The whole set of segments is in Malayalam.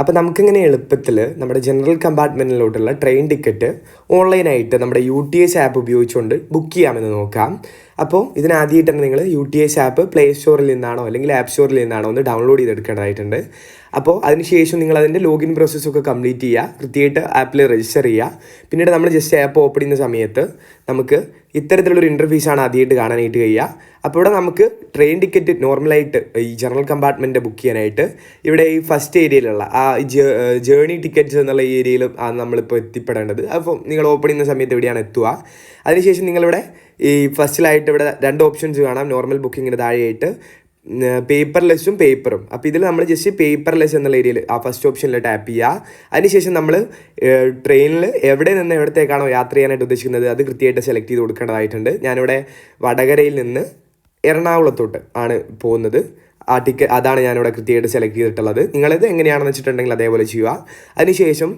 അപ്പോൾ നമുക്കിങ്ങനെ എളുപ്പത്തിൽ നമ്മുടെ ജനറൽ കമ്പാർട്ട്മെൻറ്റിലോട്ടുള്ള ട്രെയിൻ ടിക്കറ്റ് ഓൺലൈനായിട്ട് നമ്മുടെ UTS ആപ്പ് ഉപയോഗിച്ചുകൊണ്ട് ബുക്ക് ചെയ്യാമെന്ന് നോക്കാം. അപ്പോൾ ഇതിനാദ്യമായിട്ട് തന്നെ നിങ്ങൾ UTS ആപ്പ് പ്ലേ സ്റ്റോറിൽ നിന്നാണോ അല്ലെങ്കിൽ ആപ്പ് സ്റ്റോറിൽ നിന്നാണോ ഒന്ന് ഡൗൺലോഡ് ചെയ്തെടുക്കേണ്ടതായിട്ടുണ്ട്. അപ്പോൾ അതിനുശേഷം നിങ്ങൾ അതിൻ്റെ ലോഗിൻ പ്രോസസ്സൊക്കെ കംപ്ലീറ്റ് ചെയ്യുക, കൃത്യമായിട്ട് ആപ്പിൽ രജിസ്റ്റർ ചെയ്യുക. പിന്നീട് നമ്മൾ ജസ്റ്റ് ആപ്പ് ഓപ്പൺ ചെയ്യുന്ന സമയത്ത് നമുക്ക് ഇത്തരത്തിലുള്ളൊരു ഇൻ്റർഫേസാണ് ആദ്യമായിട്ട് കാണാനായിട്ട് കഴിയുക. അപ്പോൾ ഇവിടെ നമുക്ക് ട്രെയിൻ ടിക്കറ്റ് നോർമലായിട്ട് ഈ ജനറൽ കമ്പാർട്ട്മെൻറ്റ് ബുക്ക് ചെയ്യാനായിട്ട് ഇവിടെ ഈ ഫസ്റ്റ് ഏരിയയിലുള്ള ആ ജേർണി ടിക്കറ്റ്സ് എന്നുള്ള ഈ ഏരിയയിൽ ആണ് നമ്മളിപ്പോൾ എത്തിപ്പെടേണ്ടത്. അപ്പോൾ നിങ്ങൾ ഓപ്പൺ ചെയ്യുന്ന സമയത്ത് എവിടെയാണ് എത്തുക. അതിനുശേഷം നിങ്ങളിവിടെ ഈ ഫസ്റ്റിലായിട്ട് ഇവിടെ 2 ഓപ്ഷൻസ് കാണാം. നോർമൽ ബുക്കിങ്ങിന് താഴെയായിട്ട് പേപ്പർലെസ്സും പേപ്പറും. അപ്പോൾ ഇതിൽ നമ്മൾ ജസ്റ്റ് പേപ്പർലെസ് എന്നുള്ള ഏരിയയിൽ ആ ഫസ്റ്റ് ഓപ്ഷനിൽ ടാപ്പ് ചെയ്യുക. അതിനുശേഷം നമ്മൾ ട്രെയിനിൽ എവിടെ നിന്ന് എവിടത്തേക്കാണോ യാത്ര ചെയ്യാനായിട്ട് ഉദ്ദേശിക്കുന്നത് അത് കൃത്യമായിട്ട് സെലക്ട് ചെയ്ത് കൊടുക്കേണ്ടതായിട്ടുണ്ട്. ഞാനിവിടെ വടകരയിൽ നിന്ന് എറണാകുളത്തോട്ട് ആണ് പോകുന്നത്. ആ അതാണ് ഞാനിവിടെ കൃത്യമായിട്ട് സെലക്ട് ചെയ്തിട്ടുള്ളത്. നിങ്ങളിത് എങ്ങനെയാണെന്ന് വെച്ചിട്ടുണ്ടെങ്കിൽ അതേപോലെ ചെയ്യുക. അതിനുശേഷം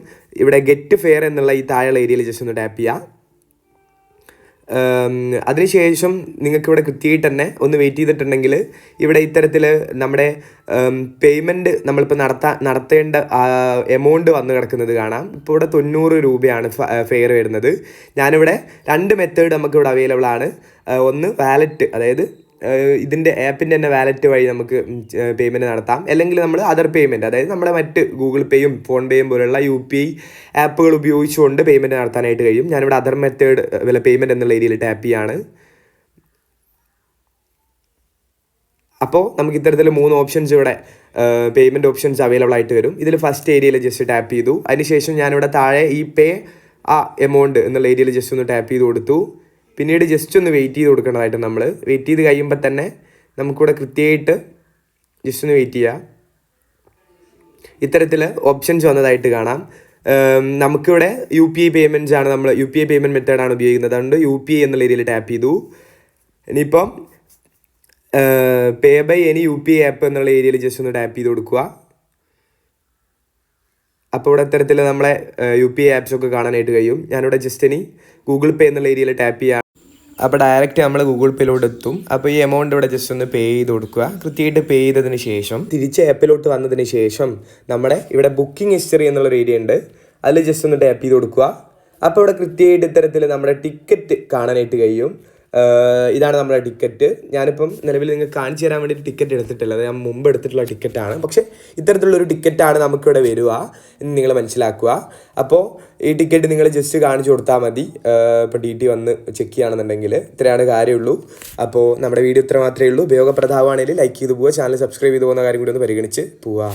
ഇവിടെ ഗെറ്റ് ഫെയർ എന്നുള്ള ഈ താഴെയുള്ള ഏരിയയിൽ ജസ്റ്റ് ഒന്ന് ടാപ്പ് ചെയ്യുക. അതിനുശേഷം നിങ്ങൾക്കിവിടെ കൃത്യമായിട്ട് തന്നെ ഒന്ന് വെയിറ്റ് ചെയ്തിട്ടുണ്ടെങ്കിൽ ഇവിടെ ഇത്തരത്തിൽ നമ്മുടെ പേയ്മെൻറ്റ് നമ്മളിപ്പോൾ നടത്തേണ്ട എമൗണ്ട് വന്ന് കിടക്കുന്നത് കാണാം. ഇപ്പോൾ ഇവിടെ 90 രൂപയാണ് ഫെയർ വരുന്നത്. ഞാനിവിടെ 2 മെത്തേഡ് നമുക്കിവിടെ അവൈലബിൾ ആണ്. ഒന്ന് വാലറ്റ്, അതായത് ഇതിൻ്റെ ആപ്പിൻ്റെ തന്നെ വാലറ്റ് വഴി നമുക്ക് പേയ്മെൻറ്റ് നടത്താം. അല്ലെങ്കിൽ നമ്മൾ അതർ പേയ്മെൻറ്റ്, അതായത് നമ്മുടെ മറ്റ് ഗൂഗിൾ പേയും ഫോൺ പേയും പോലുള്ള UPI ആപ്പുകൾ ഉപയോഗിച്ചുകൊണ്ട് പേയ്മെൻറ്റ് നടത്താനായിട്ട് കഴിയും. ഞാനിവിടെ അതർ മെത്തേഡ് പേയ്മെൻറ്റ് എന്നുള്ള ഏരിയയിൽ ടാപ്പ് ചെയ്യാണ്. അപ്പോൾ നമുക്ക് ഇത്തരത്തിൽ 3 ഓപ്ഷൻസ് ഇവിടെ പേയ്മെൻറ്റ് ഓപ്ഷൻസ് അവൈലബിൾ ആയിട്ട് വരും. ഇതിൽ ഫസ്റ്റ് ഏരിയയിൽ ജസ്റ്റ് ടാപ്പ് ചെയ്തു. അതിനുശേഷം ഞാനിവിടെ താഴെ ഈ പേ ആ എമൗണ്ട് എന്നുള്ള ഏരിയയിൽ ജസ്റ്റ് ഒന്ന് ടാപ്പ് ചെയ്ത് കൊടുത്തു. പിന്നീട് ജസ്റ്റ് ഒന്ന് വെയിറ്റ് ചെയ്ത് കൊടുക്കേണ്ടതായിട്ട് നമ്മൾ വെയിറ്റ് ചെയ്ത് കഴിയുമ്പോൾ തന്നെ നമുക്കിവിടെ കൃത്യമായിട്ട് ജസ്റ്റ് ഒന്ന് വെയിറ്റ് ചെയ്യുക. ഇത്തരത്തിൽ ഓപ്ഷൻസ് വന്നതായിട്ട് കാണാം. നമുക്കിവിടെ UPI പേയ്മെൻറ്റ്സ് ആണ്, നമ്മൾ UPI പേയ്മെൻറ്റ് മെത്തേഡാണ് ഉപയോഗിക്കുന്നത്. അതുകൊണ്ട് UPI എന്നുള്ള ഏരിയയിൽ ടാപ്പ് ചെയ്തു. ഇനിയിപ്പം പേ ബൈ എനി UPI ആപ്പ് എന്നുള്ള ഏരിയയിൽ ജസ്റ്റ് ഒന്ന് ടാപ്പ് ചെയ്ത് കൊടുക്കുക. അപ്പോൾ ഇവിടെ ഇത്തരത്തിൽ നമ്മളെ UPI ആപ്സൊക്കെ കാണാനായിട്ട് കഴിയും. ഞാനിവിടെ ജസ്റ്റ് ഇനി ഗൂഗിൾ പേ എന്നുള്ള ഏരിയയിൽ ടാപ്പ് ചെയ്യുക. അപ്പോൾ ഡയറക്റ്റ് നമ്മൾ ഗൂഗിൾ പേയിലോട്ട് എത്തും. അപ്പോൾ ഈ എമൗണ്ട് ഇവിടെ ജസ്റ്റ് ഒന്ന് പേ ചെയ്ത് കൊടുക്കുക. കൃത്യമായിട്ട് പേ ചെയ്തതിന് ശേഷം തിരിച്ച് ആപ്പിലോട്ട് വന്നതിന് ശേഷം നമ്മുടെ ഇവിടെ ബുക്കിംഗ് ഹിസ്റ്ററി എന്നുള്ളൊരു ഏരിയ ഉണ്ട്, അതിൽ ജസ്റ്റ് ഒന്ന് ടാപ്പ് ചെയ്ത് കൊടുക്കുക. അപ്പോൾ ഇവിടെ കൃത്യമായിട്ട് ഇത്തരത്തിൽ നമ്മുടെ ടിക്കറ്റ് കാണാനായിട്ട് കഴിയും. ഇതാണ് നമ്മുടെ ടിക്കറ്റ്. ഞാനിപ്പം നിലവിൽ നിങ്ങൾക്ക് കാണിച്ചു തരാൻ വേണ്ടിയിട്ട് ടിക്കറ്റ് എടുത്തിട്ടില്ല, അത് ഞാൻ മുമ്പ് എടുത്തിട്ടുള്ള ടിക്കറ്റാണ്. പക്ഷേ ഇത്തരത്തിലുള്ളൊരു ടിക്കറ്റാണ് നമുക്കിവിടെ വരിക എന്ന് നിങ്ങൾ മനസ്സിലാക്കുക. അപ്പോൾ ഈ ടിക്കറ്റ് നിങ്ങൾ ജസ്റ്റ് കാണിച്ചു കൊടുത്താൽ മതി. ഇപ്പോൾ DT വന്ന് ചെക്ക് ചെയ്യുകയാണെന്നുണ്ടെങ്കിൽ ഇത്രയാണ് കാര്യമുള്ളൂ. അപ്പോൾ നമ്മുടെ വീഡിയോ ഇത്ര മാത്രമേ ഉള്ളൂ. ഉപയോഗപ്രദമാണെങ്കിൽ ലൈക്ക് ചെയ്ത് പോവുക, ചാനൽ സബ്സ്ക്രൈബ് ചെയ്ത് പോകുന്ന കാര്യം കൂടി ഒന്ന് പരിഗണിച്ച് പോവുക.